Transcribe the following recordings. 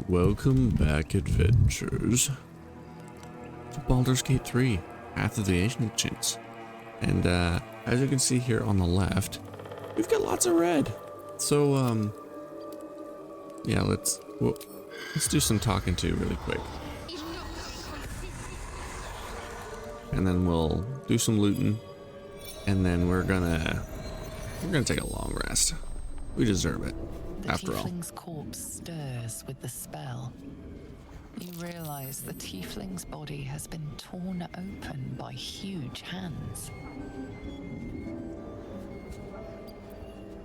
Welcome back, adventurers, to Baldur's Gate 3, Path of the Ancients. And as you can see here on the left, we've got lots of red. So yeah, let's do some talking to really quick, and then we'll do some looting, and then we're gonna take a long rest. We deserve it. After all, the tiefling's corpse stirs with the spell. You realize the tiefling's body has been torn open by huge hands.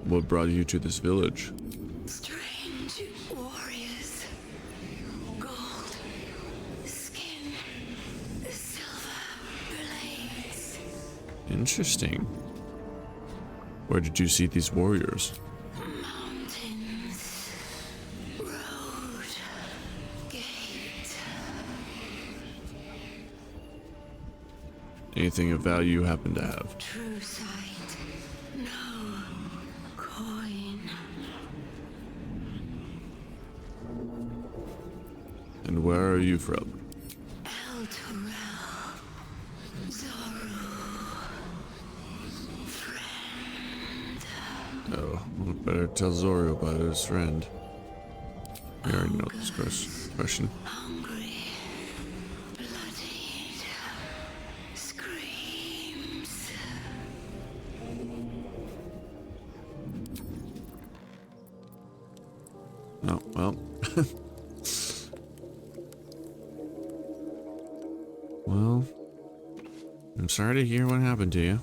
What brought you to this village? Strange warriors. Gold skin, silver blades. Interesting. Where did you see these warriors? Anything of value you happen to have? True sight, no coin. And where are you from? El Turel, Zoru, friend. Oh, well, better tell Zoro about his friend. We already know this question. Hungry, bloodied, screams. Oh, well. Well, I'm sorry to hear what happened to you.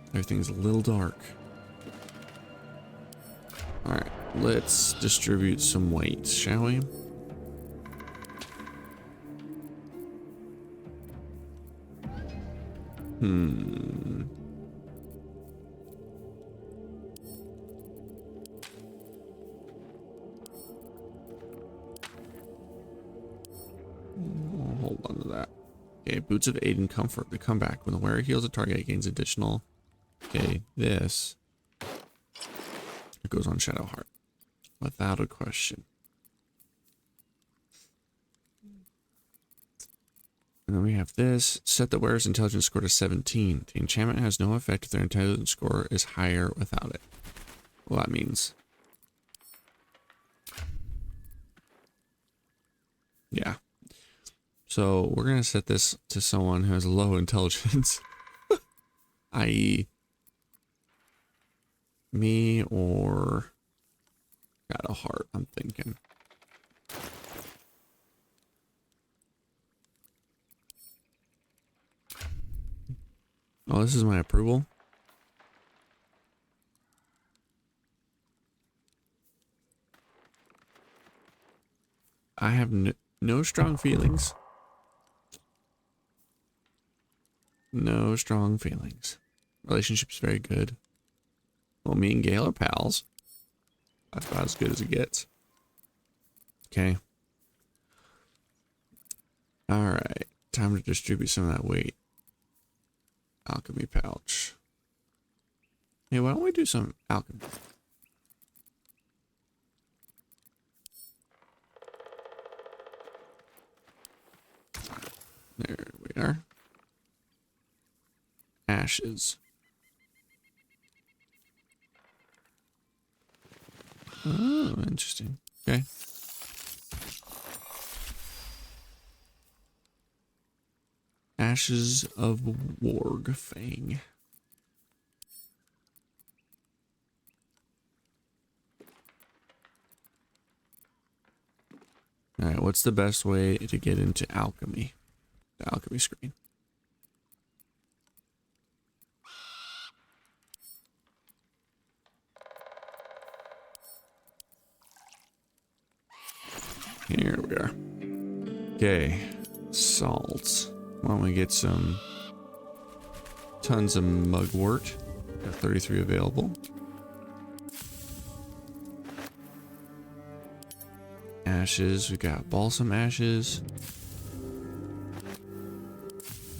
Everything's a little dark. Alright, let's distribute some weights, shall we? Hold on to that. Okay, Boots of Aid and Comfort. The comeback. When the wearer heals a target, it gains additional. Okay, this. It goes on Shadowheart. Without a question. And then we have this. Set the wearer's intelligence score to 17. The enchantment has no effect if their intelligence score is higher without it. Well, that means. Yeah. So we're going to set this to someone who has low intelligence, i.e. me or got a heart, I'm thinking. Oh, this is my approval. I have no strong feelings. No strong feelings. Relationship's very good. Well, me and Gail are pals. That's about as good as it gets. Okay. Alright. Time to distribute some of that weight. Alchemy pouch. Hey, why don't we do some alchemy? There we are. Ashes. Oh, interesting. Okay. Ashes of Warg Fang. Alright, what's the best way to get into alchemy? The alchemy screen. Here we are. Okay. Salts. Why don't we get some tons of mugwort? Got 33 available. Ashes. We got balsam ashes,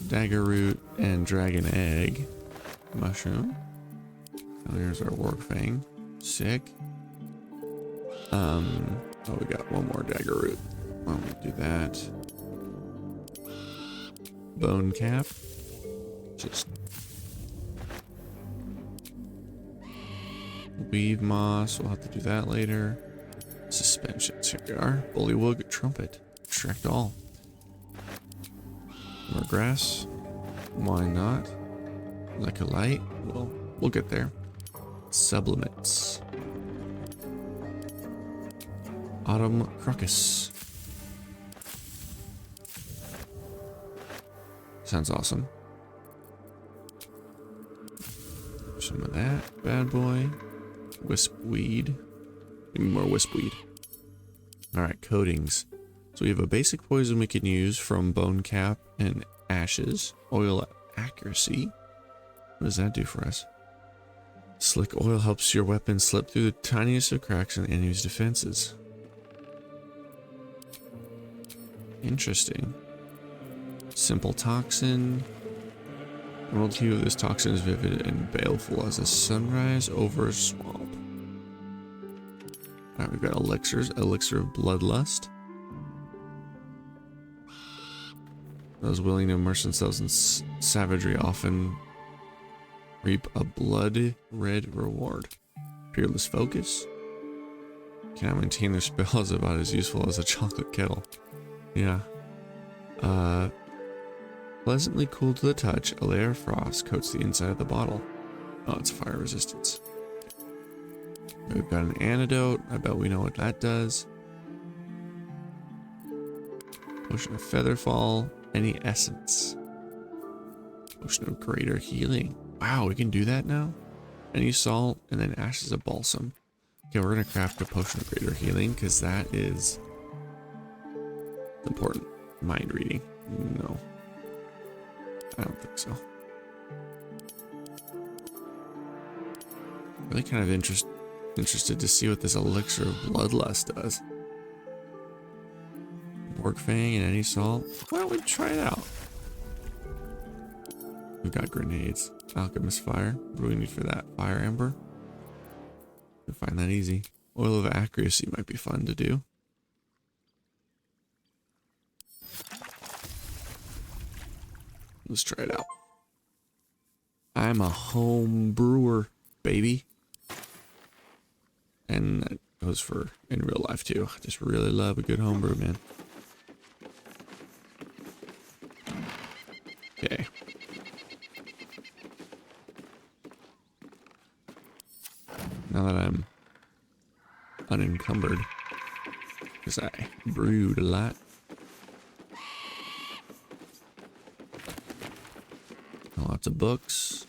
dagger root, and dragon egg. Mushroom. Oh, there's our warg fang. Sick. Oh, we got one more dagger root. Why don't we do that? Bone cap. Just weave moss. We'll have to do that later. Suspensions. Here we are. Bullywug trumpet. Extract all. More grass. Why not? Like a light. Well, we'll get there. Sublimate. Autumn crocus. Sounds awesome. Some of that bad boy. Wisp weed. Need more wisp weed. Alright, coatings. So we have a basic poison we can use from bone cap and ashes. Oil accuracy. What does that do for us? Slick oil helps your weapon slip through the tiniest of cracks in the enemy's defenses. Interesting. Simple toxin. World hue of this toxin is vivid and baleful as a sunrise over a swamp. Alright, we've got elixirs. Elixir of bloodlust. Those willing to immerse themselves in savagery often reap a blood-red reward. Peerless focus. Cannot maintain their spell is about as useful as a chocolate kettle. Yeah. Pleasantly cool to the touch, a layer of frost coats the inside of the bottle. Oh, it's fire resistance. We've got an antidote. I bet we know what that does. Potion of Featherfall. Any essence. Potion of Greater Healing. Wow, we can do that now? Any salt, and then ashes of balsam. Okay, we're going to craft a Potion of Greater Healing, because that is important. Mind reading. No. I don't think so. Really kind of interested to see what this elixir of bloodlust does. Warg fang and any salt. Why don't we try it out? We've got grenades. Alchemist fire. What do we need for that? Fire ember? We'll find that easy. Oil of accuracy might be fun to do. Let's try it out. I'm a home brewer, baby. And that goes for in real life too. I just really love a good home brew, man. encumbered because I brewed a lot. Lots of books.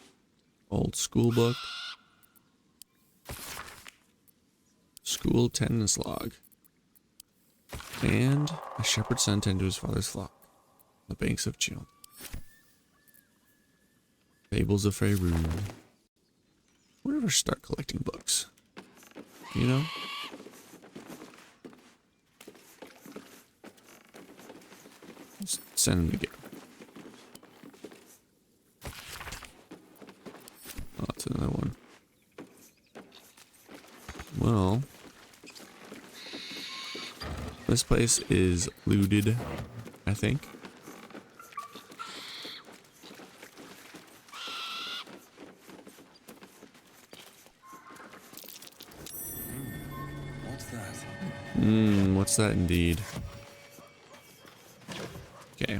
Old school book. School attendance log. And a shepherd son tended to his father's flock. On the banks of Chill. Fables of Faerun. We'll never start collecting books. You know? Just send them to go. Oh, that's another one. Well, this place is looted, I think. What's that? What's that indeed? Okay,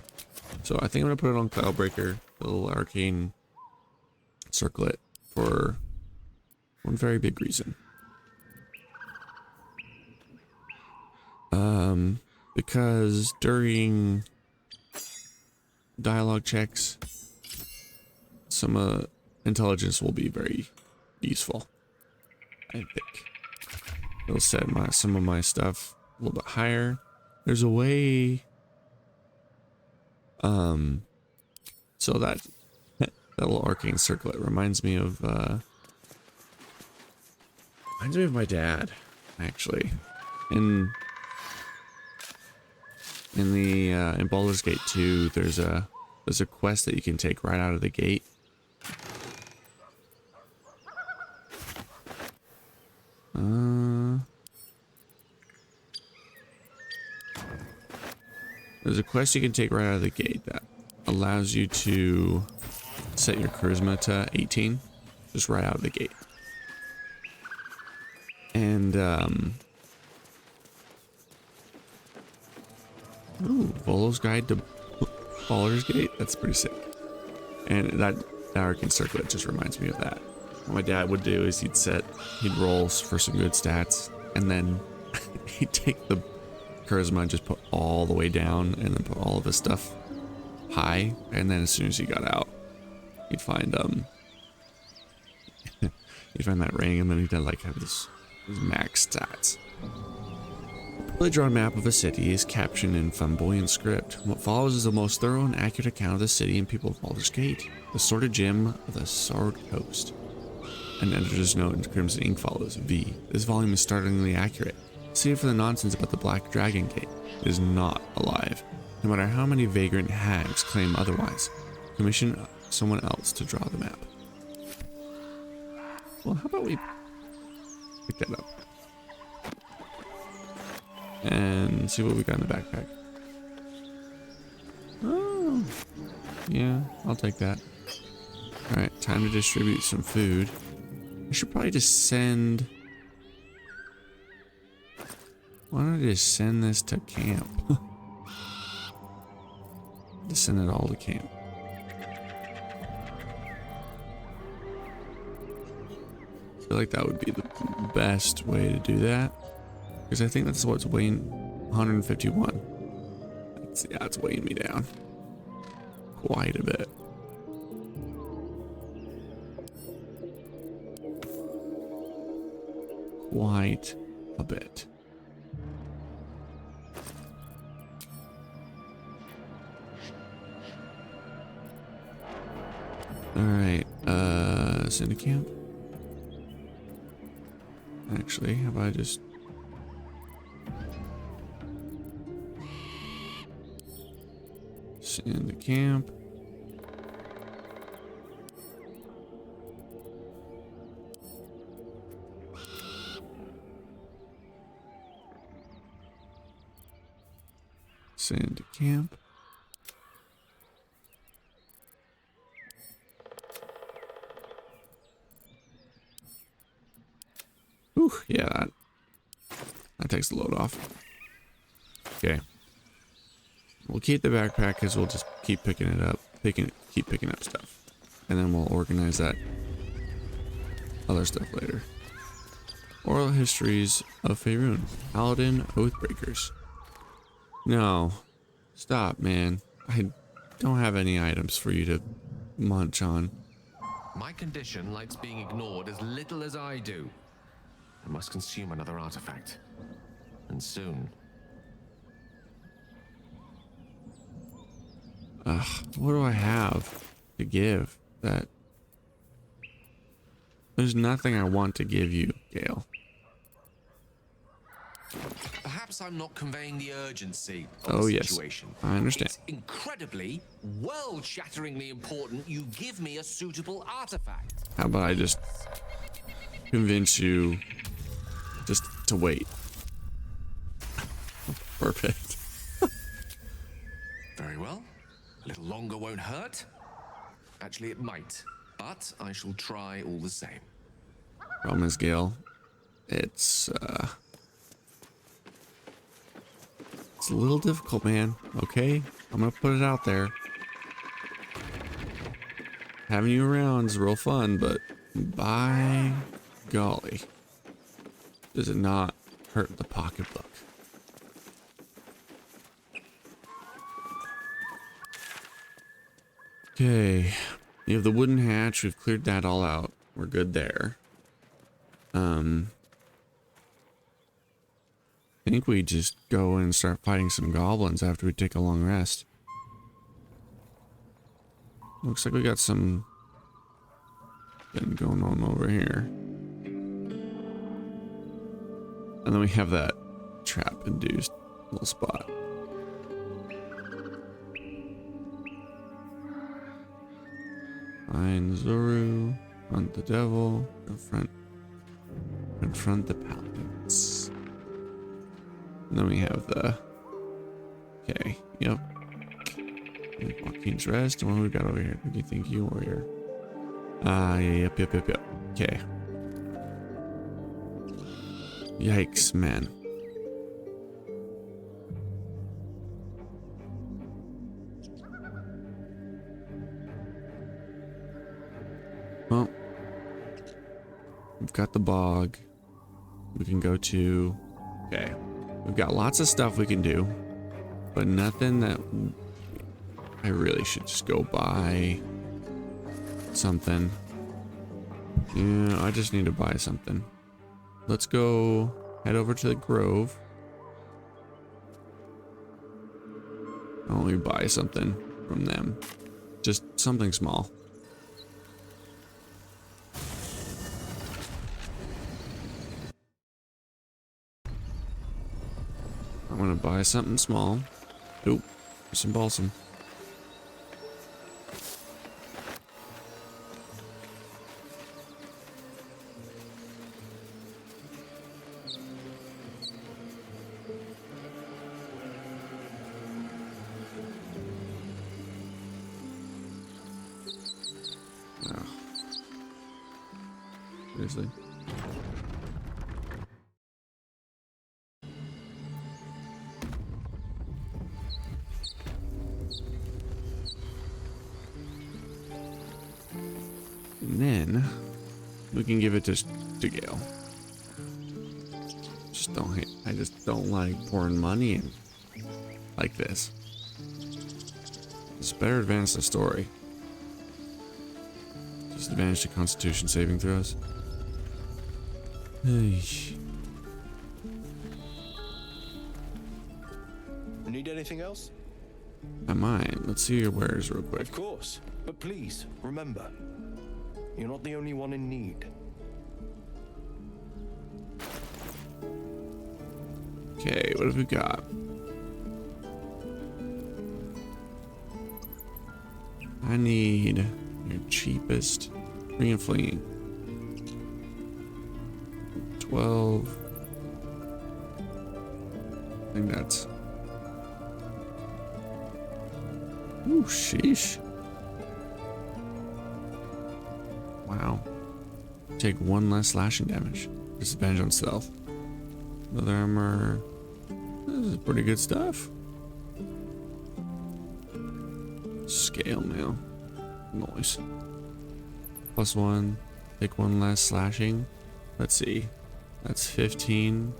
so I think I'm gonna put it on Cloudbreaker, the little arcane circlet, for one very big reason. Because during dialogue checks, some intelligence will be very useful, I think. It'll set some of my stuff a little bit higher. There's a way, so that little arcane circlet reminds me of my dad, actually. In Baldur's Gate 2, there's a quest that you can take right out of the gate. There's a quest you can take right out of the gate that allows you to set your charisma to 18, just right out of the gate. And Volo's Guide to Baldur's Gate. That's pretty sick. And that arcane circlet just reminds me of that. What my dad would do is he'd roll for some good stats, and then he'd take the charisma and just put all the way down, and then put all of his stuff high. And then as soon as he got out, he'd find that ring, and then he'd like have his max stats. A poorly drawn map of a city is captioned in flamboyant script. What follows is the most thorough and accurate account of the city and people of Baldur's Gate, the sordid gem of the Sword Coast. An editor's note in crimson ink follows. V. This volume is startlingly accurate. Save for the nonsense about the Black Dragon Gate. It is not alive, no matter how many vagrant hags claim otherwise. Commission someone else to draw the map. Well, how about we pick that up and see what we got in the backpack. Oh, yeah, I'll take that. Alright, time to distribute some food. I should probably just send... Why don't I just send this to camp? Just send it all to camp. I feel like that would be the best way to do that. Because I think that's what's weighing 151. Yeah, it's weighing me down quite a bit. Quite a bit. Alright, send a camp. Actually, how about I just... send a camp. Send a camp. Ooh, yeah, that takes the load off. Okay. We'll keep the backpack because we'll just keep picking it up, keep picking up stuff. And then we'll organize that other stuff later. Oral Histories of Faerun. Paladin Oathbreakers. No. Stop, man. I don't have any items for you to munch on. My condition likes being ignored as little as I do. I must consume another artifact. And soon. What do I have to give that? There's nothing I want to give you, Gale. Perhaps I'm not conveying the urgency of Oh, the yes. situation. I understand. It's incredibly, world-shatteringly important you give me a suitable artifact. How about I just convince you just to wait? Perfect. Very well. A little longer won't hurt. Actually, it might. But I shall try all the same. Problem is, Gale, it's a little difficult, man. Okay? I'm gonna put it out there. Having you around is real fun, but by golly, does it not hurt the pocketbook? Okay, you have the wooden hatch. We've cleared that all out. We're good there. I think we just go and start fighting some goblins after we take a long rest. Looks like we got some thing going on over here. And then we have that trap-induced little spot. Find Zuru, hunt the devil, confront the paladins. And then we have the, okay, yep. Joaquin's Rest, and what we got over here? What do you think you were here? Yep. Okay. Yikes, man. Well, we've got the bog. We can go to, okay. We've got lots of stuff we can do, but nothing that I really should just go buy something. Yeah, I just need to buy something. Let's go head over to the Grove. I'll only buy something from them. Just something small. I'm gonna buy something small. Oop, some balsam. Oh. Seriously. And then we can give it to Gale. I just don't like pouring money in like this. It's better advance the story. Just advantage to Constitution saving throws. Need anything else? I might. Let's see your wares real quick. Of course. But please, remember, you're not the only one in need. Okay, what have we got? I need your cheapest free and fleeing. 12. I think that's. Ooh, sheesh. Wow. Take 1 less slashing damage. Disadvantage on stealth. Leather armor. This is pretty good stuff. Scale mail. Noise. +1. Take 1 less slashing. Let's see. That's 15.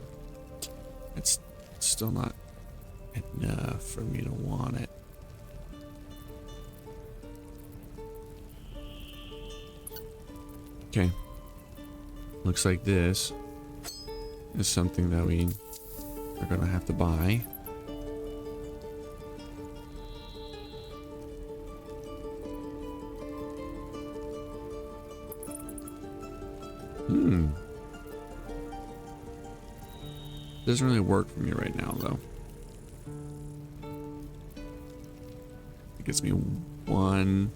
It's still not enough for me to want it. Okay. Looks like this is something that we are gonna have to buy. Doesn't really work for me right now, though. It gives me 1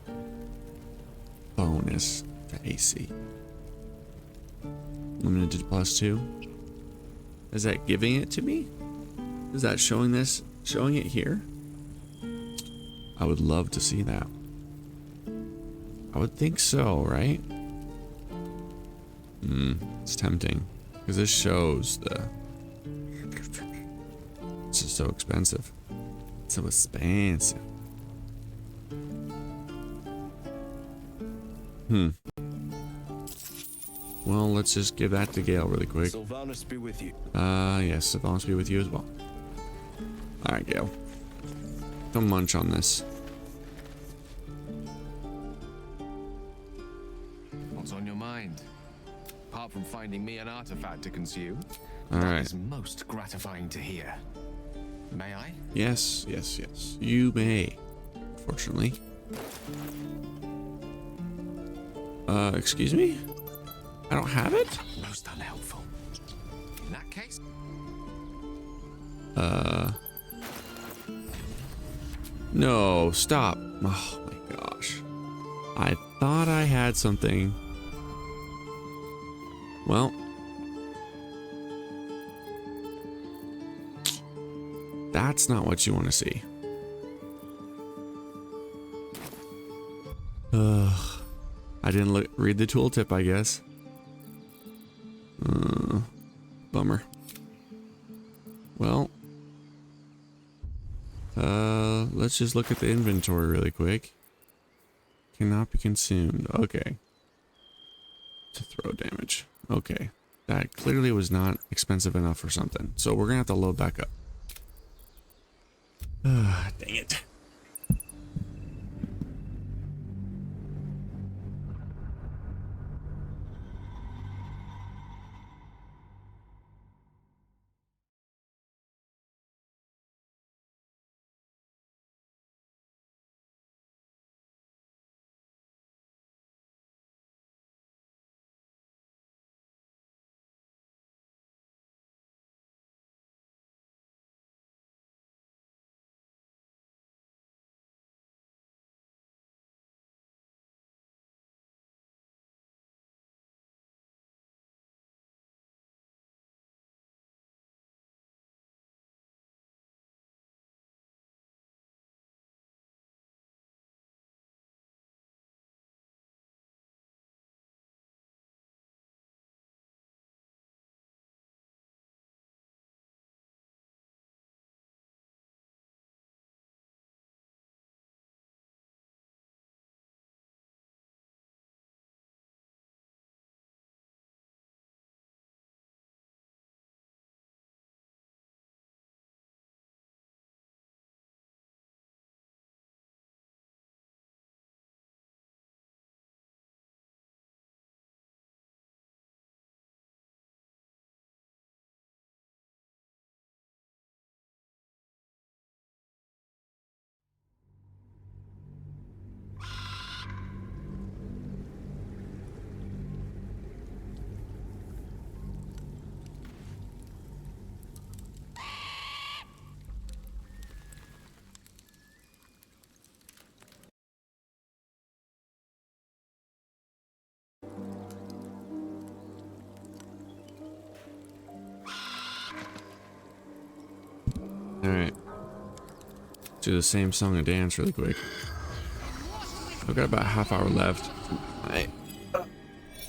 bonus to AC. Limited to +2. Is that giving it to me? Is that showing it here? I would love to see that. I would think so, right? It's tempting because this shows the. It's just so expensive. So expensive. Well, let's just give that to Gale really quick. Sylvanus be with you. Yes, Sylvanus be with you as well. Alright, Gale. Don't munch on this. What's on your mind? Apart from finding me an artifact to consume. Alright. That is most gratifying to hear. May I? Yes, yes, yes. You may. Fortunately. Excuse me? I don't have it? Most unhelpful. In that case. No, stop. Oh my gosh. I thought I had something. Well. That's not what you want to see. Ugh. I didn't read the tooltip, I guess. Bummer. Well. Let's just look at the inventory really quick. Cannot be consumed. Okay. To throw damage. Okay. That clearly was not expensive enough for something. So we're gonna have to load back up. Dang it. Alright. Do the same song and dance really quick. I've got about a half hour left. I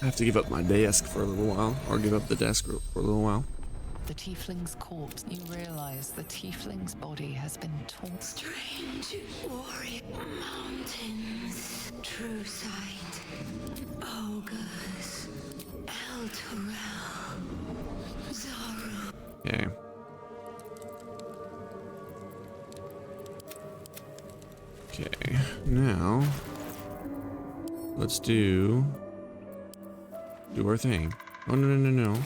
have to give up my desk for a little while. Or give up the desk for a little while. The tiefling's corpse. You realize the tiefling's body has been torn. Strange warrior mountains, true sight, ogres, El Turel, Okay. Okay, now let's do our thing. Oh, no, no, no, no.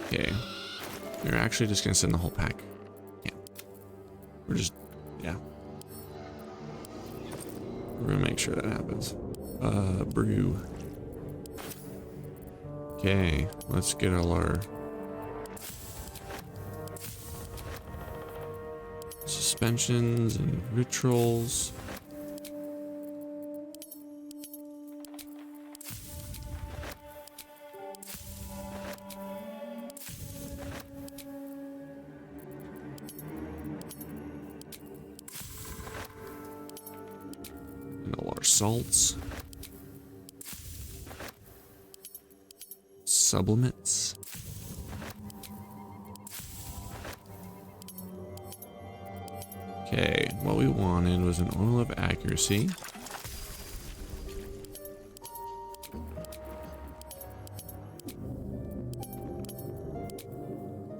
Okay. We're actually just gonna send the whole pack. Yeah. We're just, yeah. We're gonna make sure that happens. Brew. Okay, let's get all our suspensions and vitriols. And all our salts. Sublimate. Okay, what we wanted was an oil of accuracy.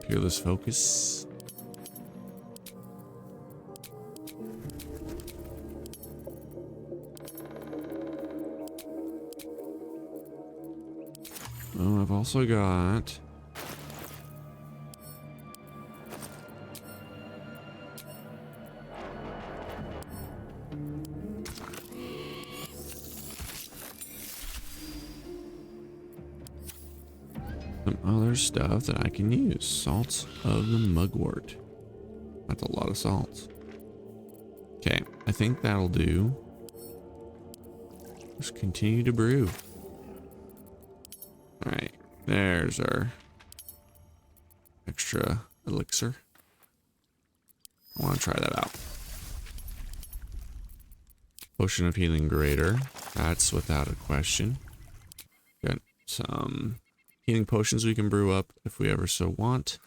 Peerless focus. Oh, I've also got some other stuff that I can use. Salt of the mugwort. That's a lot of salt. Okay, I think that'll do. Just continue to brew. Alright, there's our extra elixir. I want to try that out. Potion of healing greater. That's without a question. Got some healing potions we can brew up if we ever so want.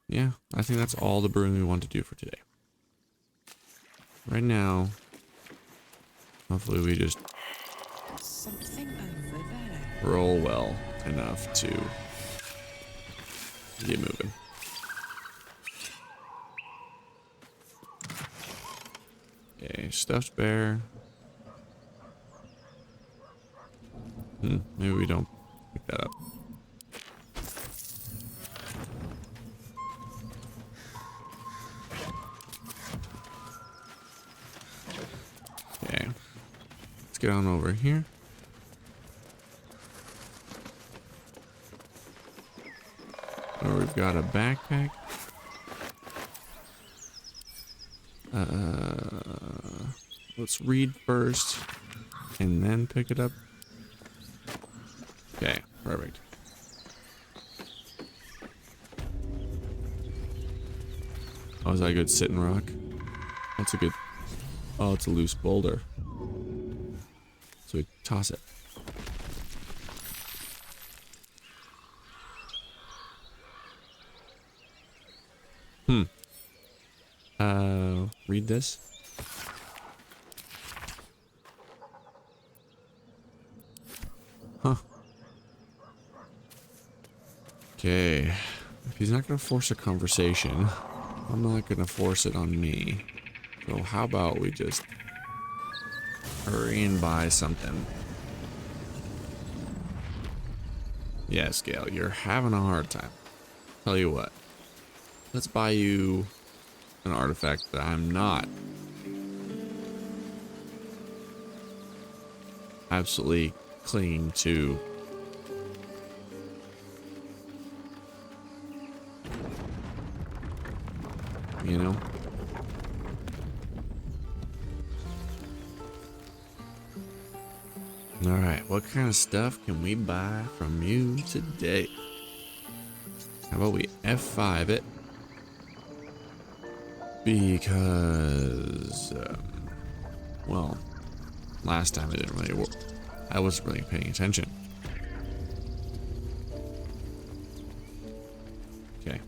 Yeah, I think that's all the brewing we want to do for today. Right now, hopefully we just Something over there. roll well enough to get moving. Okay, stuffed bear. Maybe we don't pick that up. Okay, let's get on over here. Oh, we've got a backpack. Let's read first and then pick it up. Okay, perfect. Oh, is that a good sitting rock? That's a good... Oh, it's a loose boulder. So we toss it. Read this. Huh. Okay. If he's not gonna force a conversation, I'm not gonna force it on me. So how about we just hurry and buy something? Yes, Gale, you're having a hard time. Tell you what. Let's buy you an artifact that I'm not absolutely clinging to. You know? Alright, what kind of stuff can we buy from you today? How about we F5 it? Because, well, last time it didn't really work. I wasn't really paying attention. Okay.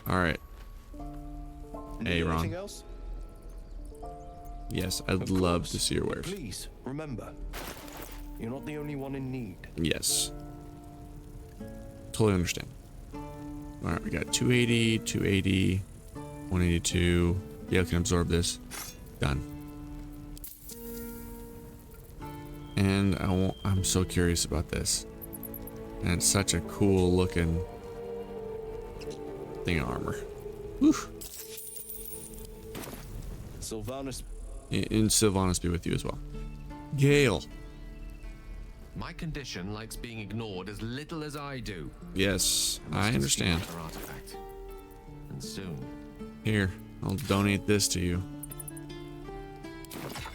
Alright. Hey, Anything Ron. else? Yes, I'd Of love course. to see your wares. Please, remember, you're not the only one in need. Yes. Totally understand. Alright, we got 280, 280, 182. Yeah, I can absorb this. Done. And I'm so curious about this. And it's such a cool looking thing of armor. Whew. Sylvanus, And Sylvanus be with you as well. Gale. My condition likes being ignored as little as I do. Yes, I Must understand. consume another artifact. And soon. Here, I'll donate this to you.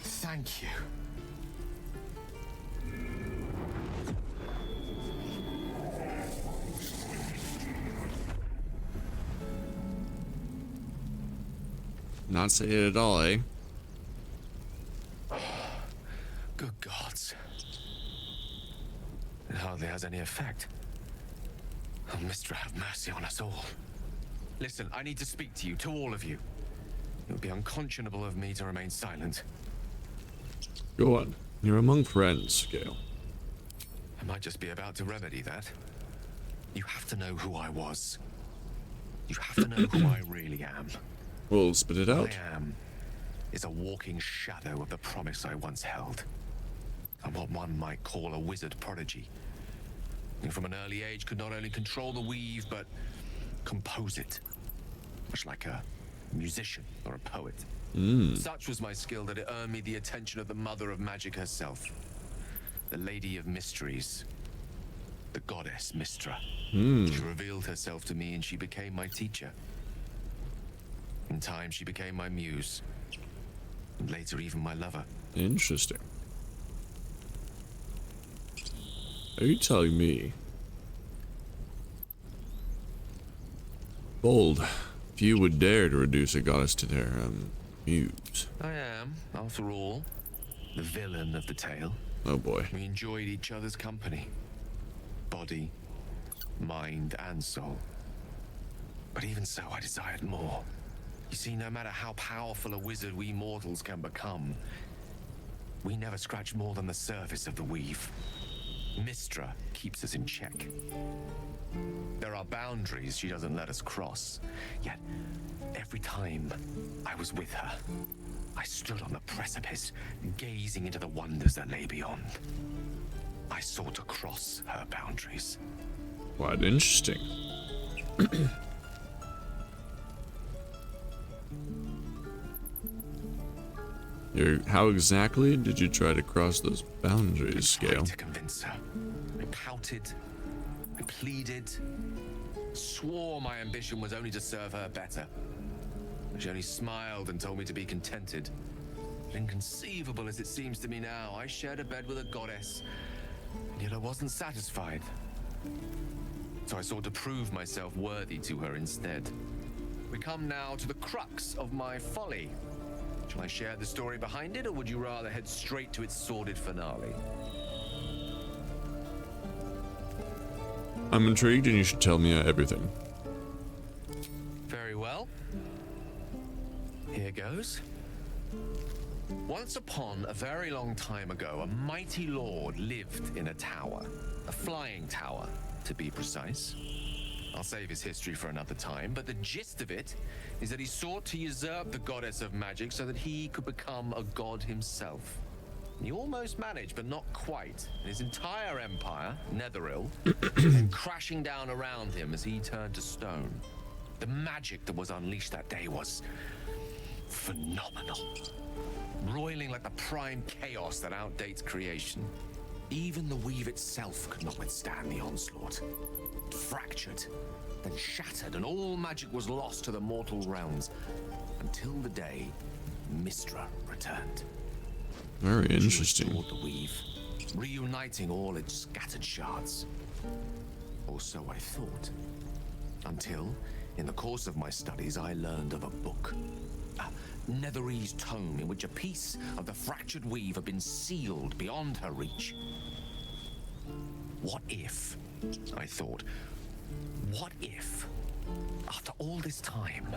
Thank you. Not say it at all, eh? Good gods. It hardly has any effect. Oh, Mistra, have mercy on us all. Listen, I need to speak to you, to all of you. It would be unconscionable of me to remain silent. Go on. You're among friends, Gale. I might just be about to remedy that. You have to know who I was. You have to know who I really am. Well, spit it out. What I am is a walking shadow of the promise I once held. I'm what one might call a wizard prodigy. And from an early age could not only control the weave, but compose it. Much like a musician or a poet. Such was my skill that it earned me the attention of the mother of magic herself. The Lady of Mysteries. The goddess Mistra. She revealed herself to me and she became my teacher. In time, she became my muse. And later, even my lover. Interesting. Are you telling me? Bold. Few would dare to reduce a goddess to their, muse. I am, after all, the villain of the tale. Oh boy. We enjoyed each other's company. Body, mind, and soul. But even so, I desired more. You see, no matter how powerful a wizard we mortals can become, we never scratch more than the surface of the weave. Mistra keeps us in check. There are boundaries she doesn't let us cross. Yet, every time I was with her, I stood on the precipice, gazing into the wonders that lay beyond. I sought to cross her boundaries. Quite interesting. How exactly did you try to cross those boundaries, I Gale? tried to convince her. I pouted. I pleaded. Swore my ambition was only to serve her better. She only smiled and told me to be contented. Inconceivable as it seems to me now, I shared a bed with a goddess, and yet I wasn't satisfied. So I sought to prove myself worthy to her instead. We come now to the crux of my folly. Shall I share the story behind it, or would you rather head straight to its sordid finale? I'm intrigued and you should tell me everything. Very well. Here goes. Once upon a very long time ago, a mighty lord lived in a tower. A flying tower, to be precise. I'll save his history for another time, but the gist of it is that he sought to usurp the goddess of magic so that he could become a god himself. He almost managed, but not quite. And his entire empire, Netheril, came crashing down around him as he turned to stone. The magic that was unleashed that day was phenomenal. Roiling like the prime chaos that outdates creation. Even the weave itself could not withstand the onslaught. It fractured, then shattered, and all magic was lost to the mortal realms until the day Mistra returned. Very She interesting. restored the weave, reuniting all its scattered shards. Or so I thought. Until, in the course of my studies, I learned of a book. A Netherese tome in which a piece of the fractured weave had been sealed beyond her reach. What if, I thought, what if, after all this time,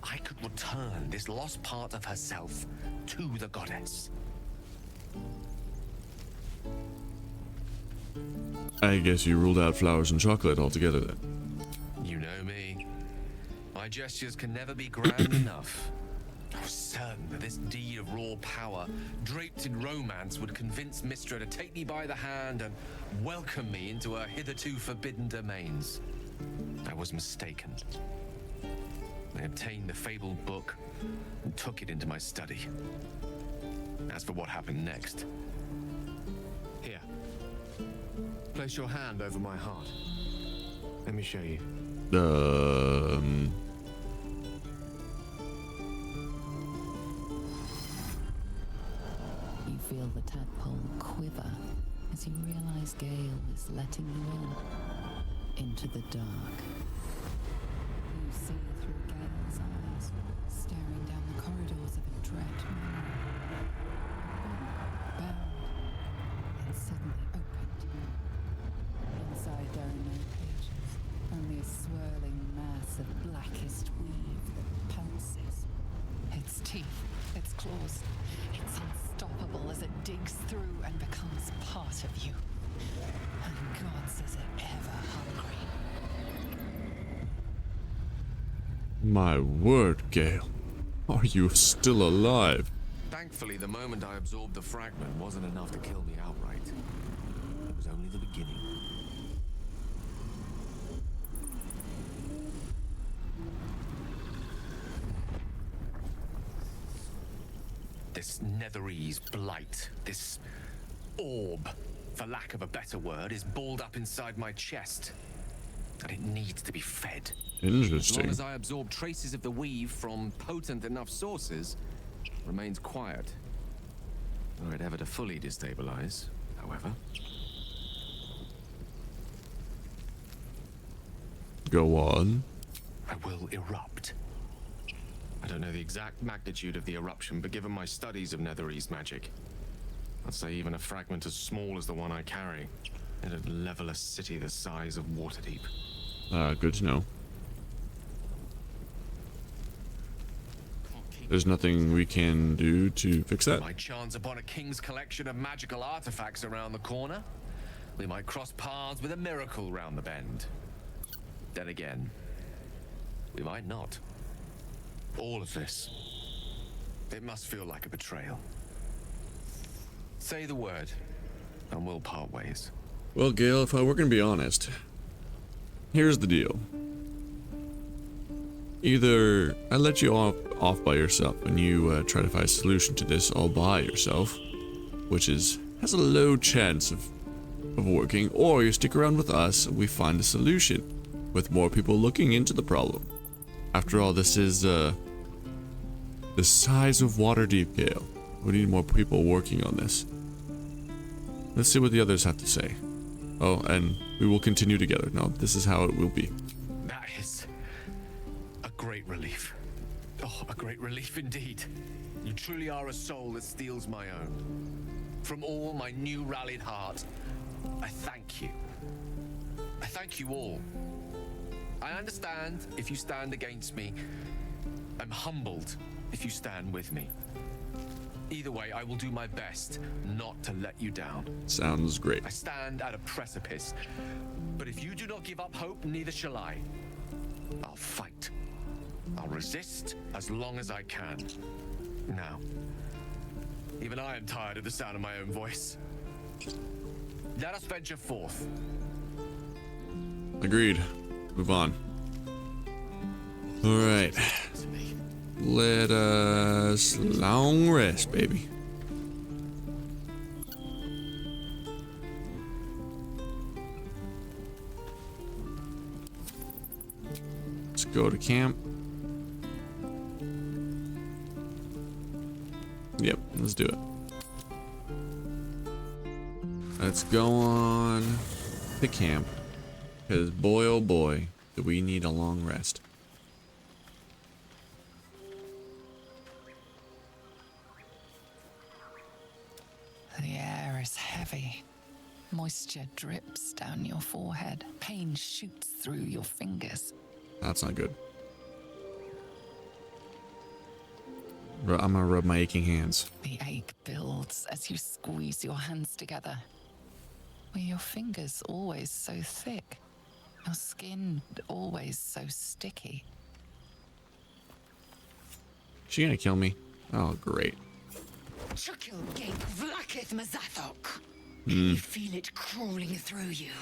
I could return this lost part of herself to the goddess. I guess you ruled out flowers and chocolate altogether then. You know me. My gestures can never be grand enough. I was certain that this deed of raw power, draped in romance, would convince Mistra to take me by the hand and welcome me into her hitherto forbidden domains. I was mistaken. I obtained the fabled book and took it into my study. As for what happened next, here, place your hand over my heart. Let me show you. You feel the tadpole quiver as you realize Gale is letting you into the dark. You see through Gale's eyes, staring down the corridors of a dread manor. Bound and suddenly opened. Inside there are no pages, only a swirling mass of blackest weave that pounces. Its teeth, its claws, it's unstoppable as it digs through and becomes part of you. And God says it ever hungry. My word, Gale. Are you still alive? Thankfully, the moment I absorbed the fragment wasn't enough to kill me outright. It was only the beginning. This Netherese blight, this orb, for lack of a better word, is balled up inside my chest. And it needs to be fed. As long Interesting. as I absorb traces of the weave from potent enough sources, it remains quiet. Were it ever to fully destabilize, however. Go on. I will erupt. I don't know the exact magnitude of the eruption, but given my studies of Netherese magic, I'd say even a fragment as small as the one I carry, it'd level a city the size of Waterdeep. Good to know. There's nothing we can do to fix that. My chance upon a king's collection of magical artifacts around the corner. We might cross paths with a miracle round the bend. Then again, we might not. All of this, it must feel like a betrayal. Say the word, and we'll part ways. Well, Gale, if I were going to be honest, here's the deal. Either I let you off by yourself and you try to find a solution to this all by yourself, which has a low chance of working, or you stick around with us and we find a solution with more people looking into the problem. After all, this is the size of Waterdeep, Gale. We need more people working on this. Let's see what the others have to say. Oh, and we will continue together. No, this is how it will be. That is a great relief. Oh, a great relief indeed. You truly are a soul that steals my own. From all my new rallied heart, I thank you. I thank you all. I understand if you stand against me. I'm humbled if you stand with me. Either way, I will do my best not to let you down. Sounds great. I stand at a precipice, but if you do not give up hope, neither shall I. I'll fight. I'll resist as long as I can. Now, even I am tired of the sound of my own voice. Let us venture forth. Agreed. Move on. Alright. Let us long rest, baby. Let's go to camp. Yep, let's do it. Let's go on to camp. Because boy oh boy, do we need a long rest. The air is heavy. Moisture drips down your forehead. Pain shoots through your fingers. That's not good. I'm gonna rub my aching hands. The ache builds as you squeeze your hands together. Were your fingers always so thick? Your skin always so sticky? She gonna kill me? Oh, great. Chukil gate vlaketh mazathok. You feel it crawling through you.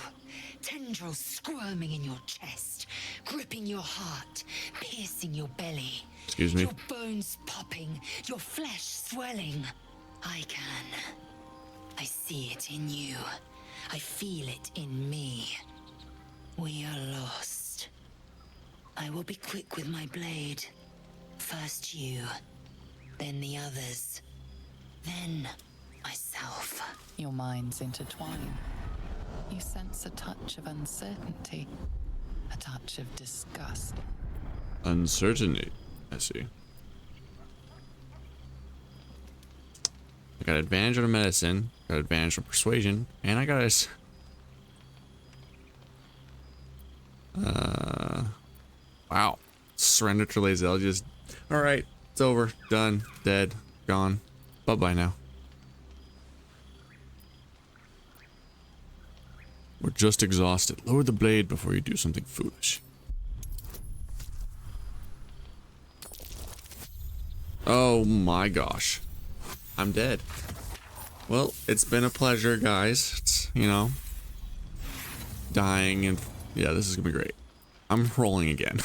Tendrils squirming in your chest, gripping your heart, piercing your belly. Excuse me. Your bones popping, your flesh swelling. I can. I see it in you. I feel it in me. We are lost. I will be quick with my blade. First you, then the others, then myself. Your minds intertwine. You sense a touch of uncertainty, a touch of disgust. Uncertainty. I see. I got advantage on medicine, got advantage on persuasion, and I got wow. Surrender to Lae'zel. Just alright, it's over. Done. Dead. Gone. Bye-bye now. We're just exhausted. Lower the blade before you do something foolish. Oh my gosh. I'm dead. Well, it's been a pleasure, guys. It's, you know, dying and yeah, this is gonna be great. I'm rolling again.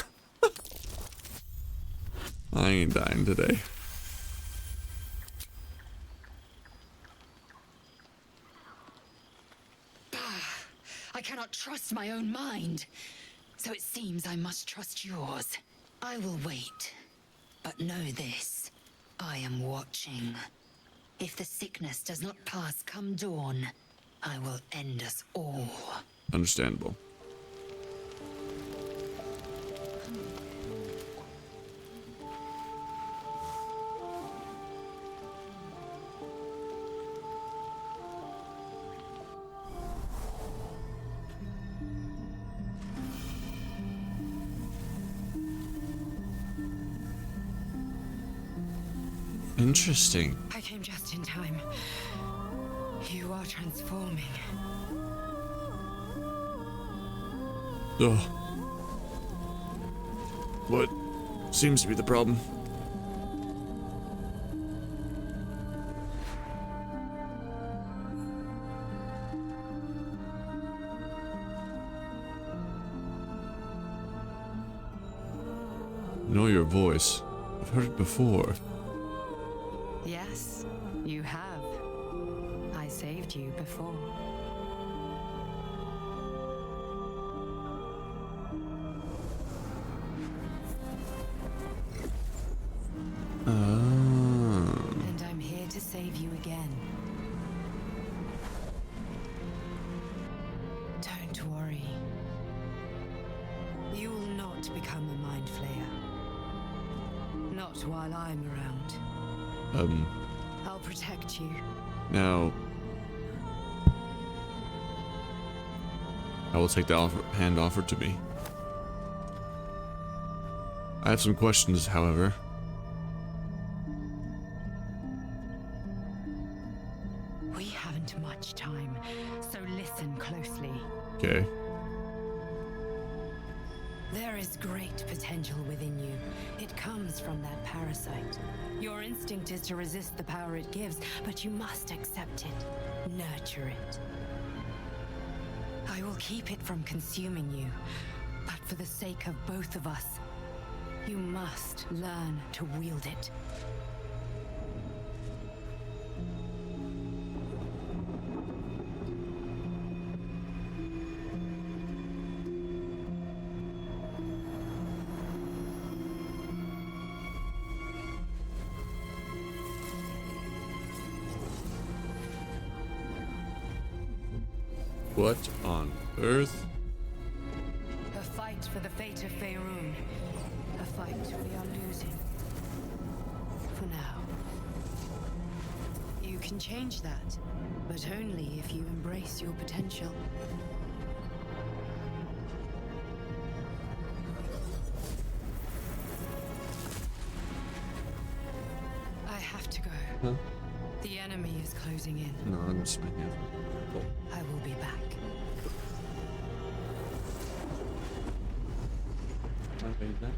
I ain't dying today. I cannot trust my own mind. So it seems I must trust yours. I will wait. But know this. I am watching. If the sickness does not pass come dawn, I will end us all. Understandable. Interesting. I came just in time. You are transforming. Ugh. What seems to be the problem? Know your voice. I've heard it before. Yes, you have. I saved you before. And I'm here to save you again. Don't worry. You will not become a mind flayer. Not while I'm around. I'll protect you. Now, I will take the hand offered to me. I have some questions, however. We haven't much time, so listen closely. Okay. There is great potential within you. It comes from that parasite. Your instinct is to resist the power it gives, but you must accept it, nurture it. I will keep it from consuming you, but for the sake of both of us, you must learn to wield it. What on earth? A fight for the fate of Faerun. A fight we are losing. For now. You can change that, but only if you embrace your potential. Huh? The enemy is closing in. No, I'm just making it. Cool. I will be back. Okay, that.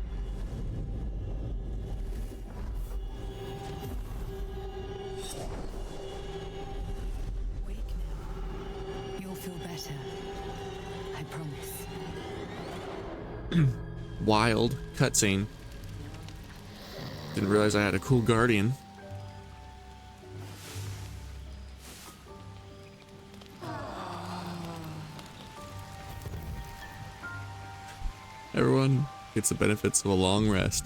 Wake now. You'll feel better. I promise. Wild cutscene. Didn't realize I had a cool guardian. Everyone gets the benefits of a long rest.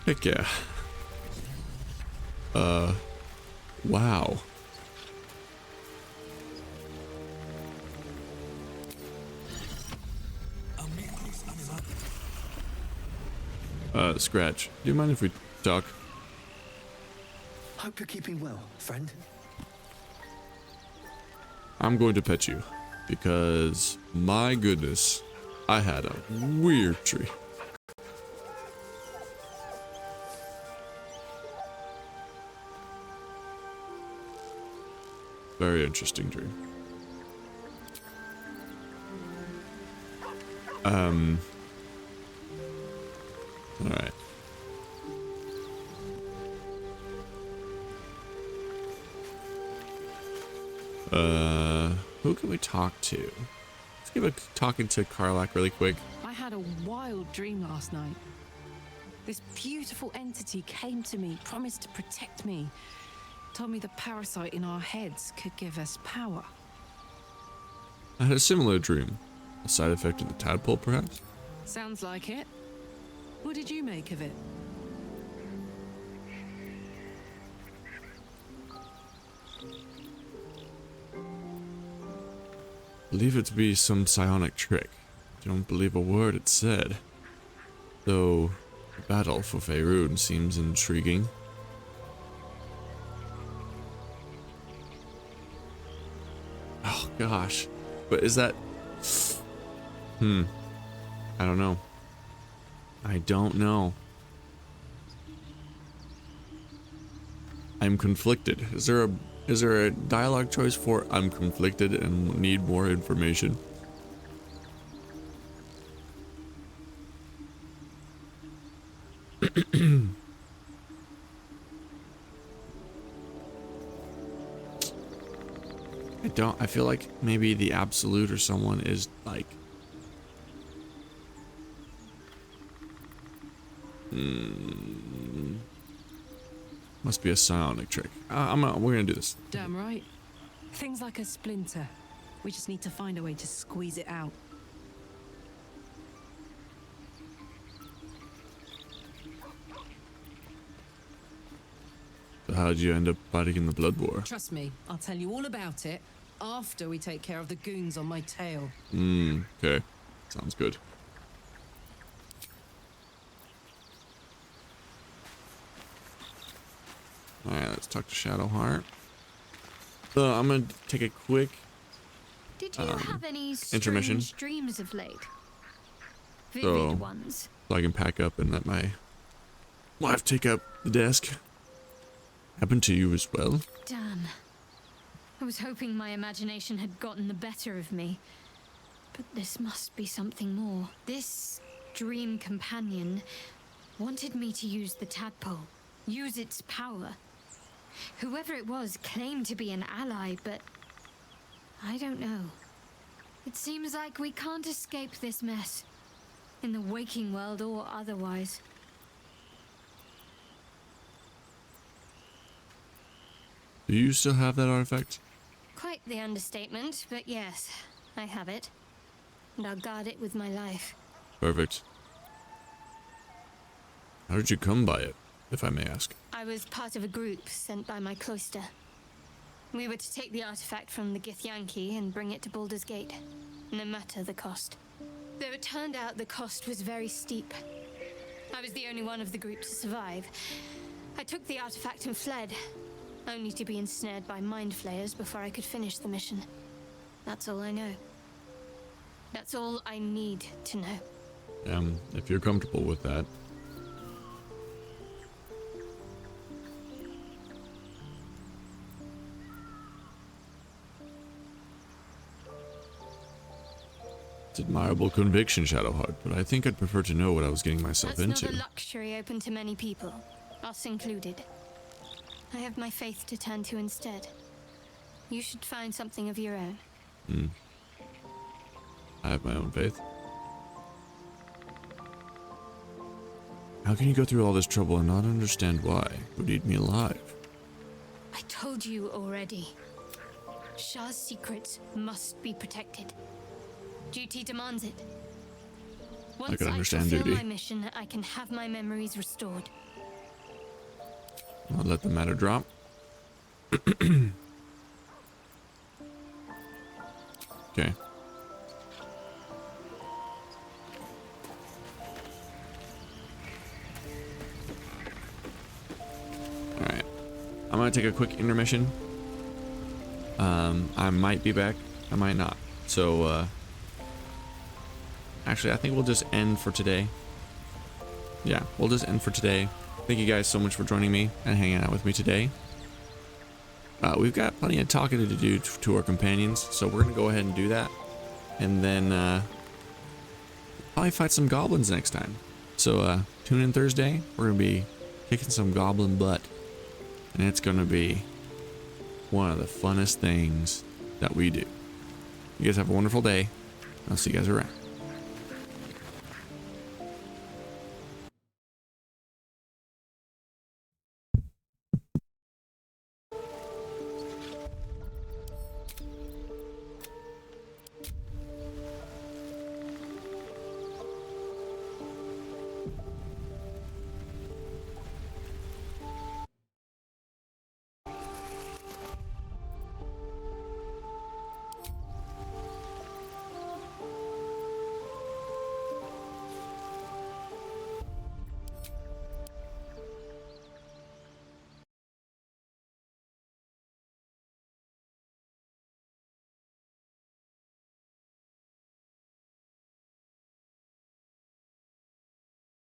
Heck yeah. Wow. Scratch, do you mind if we talk? Hope you're keeping well, friend. I'm going to pet you because, my goodness, I had a weird dream. Very interesting dream. Alright. Who can we talk to? Let's give a talking to Karlak really quick. I had a wild dream last night. This beautiful entity came to me, promised to protect me, told me the parasite in our heads could give us power. I had a similar dream. A side effect of the tadpole, perhaps? Sounds like it. What did you make of it? Believe it to be some psionic trick. Don't believe a word it said. Though, the battle for Faerun seems intriguing. Oh gosh. But is that... I don't know. I don't know. I'm conflicted. Is there a dialogue choice for I'm conflicted and need more information? I feel like maybe the Absolute or someone is like must be a psionic trick. We're gonna do this. Damn right. Things like a splinter. We just need to find a way to squeeze it out. So how did you end up fighting in the Blood War? Trust me, I'll tell you all about it after we take care of the goons on my tail. Okay. Sounds good. Alright, let's talk to Shadowheart. So I'm gonna take a quick Did you have any intermission. strange dreams of late? Vivid So- ones. So I can pack up and let my wife take up the desk. Happened to you as well? Damn. I was hoping my imagination had gotten the better of me. But this must be something more. This dream companion wanted me to use the tadpole, use its power. Whoever it was claimed to be an ally, but I don't know. It seems like we can't escape this mess, in the waking world or otherwise. Do you still have that artifact? Quite the understatement, but yes, I have it. And I'll guard it with my life. Perfect. How did you come by it, if I may ask? I was part of a group sent by my cloister. We were to take the artifact from the Githyanki and bring it to Baldur's Gate, no matter the cost. Though it turned out the cost was very steep. I was the only one of the group to survive. I took the artifact and fled, only to be ensnared by mind flayers before I could finish the mission. That's all I know. That's all I need to know. If you're comfortable with that. It's admirable conviction, Shadowheart, but I think I'd prefer to know what I was getting myself That's into. not a luxury open to many people, us included. I have my faith to turn to instead. You should find something of your own. I have my own faith. How can you go through all this trouble and not understand why? Would eat me alive? I told you already. Shah's secrets must be protected. Duty demands it. Once can understand fulfill duty. my mission, I can have my memories restored. I'll let the matter drop. Okay. Alright. I'm gonna take a quick intermission. I might be back. I might not. So, actually, I think we'll just end for today. Yeah, we'll just end for today. Thank you guys so much for joining me and hanging out with me today. We've got plenty of talking to do to our companions, so we're gonna go ahead and do that. And then, probably fight some goblins next time. So, tune in Thursday. We're gonna be kicking some goblin butt. And it's gonna be one of the funnest things that we do. You guys have a wonderful day. I'll see you guys around.